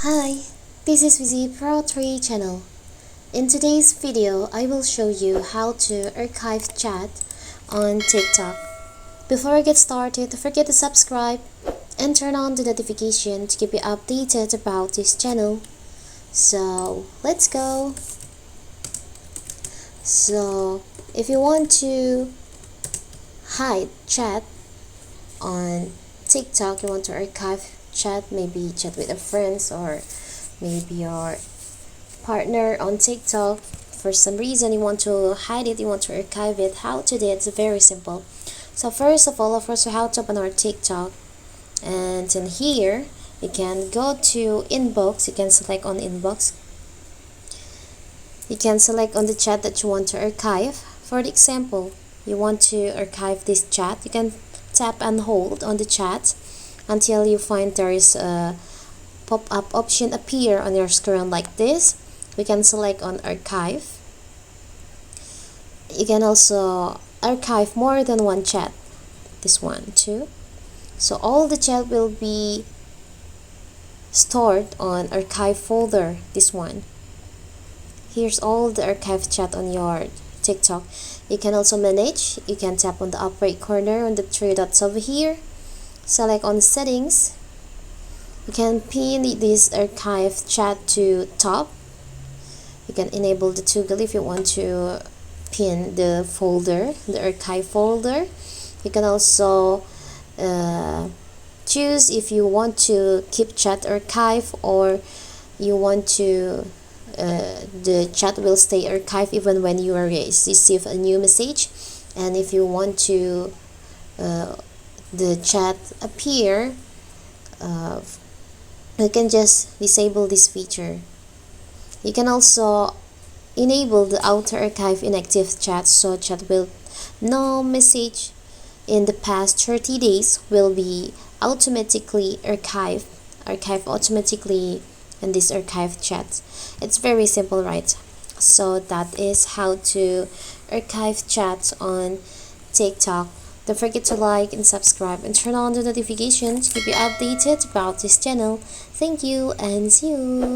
Hi, this is Vizi Pro 3 channel. In today's video, I will show you how to archive chat on TikTok. Before I get started, don't forget to subscribe and turn on the notification to keep you updated about this channel. So, let's go! So, if you want to hide chat on TikTok, you want to archive chat, maybe chat with a friends or maybe your partner on TikTok. For some reason you want to hide it, you want to archive it. How to do it? It's very simple. So first of all, we have to open our TikTok, and in here you can go to inbox. You can select on inbox. You can select on the chat that you want to archive. For example, you want to archive this chat, you can tap and hold on the chat until you find there is a pop-up option appear on your screen like this. We can select on archive. You can also archive more than one chat. This one too. So all the chat will be stored on archive folder. This one. Here's all the archive chat on your TikTok. You can also manage. You can tap on the up right corner on the three dots over here. Select on settings. You can pin this archive chat to top. You can enable the toggle if you want to pin the folder, the archive folder. You can also choose if you want to keep chat archive or you want to the chat will stay archived even when you receive a new message. And if you want to the chat appear, you can just disable this feature. You can also enable the auto archive inactive chat, so chat will no message in the past 30 days will be automatically archived automatically in this archive chat. It's very simple, right? So that is how to archive chats on TikTok. Don't forget to like and subscribe and turn on the notifications to keep you updated about this channel. Thank you and see you.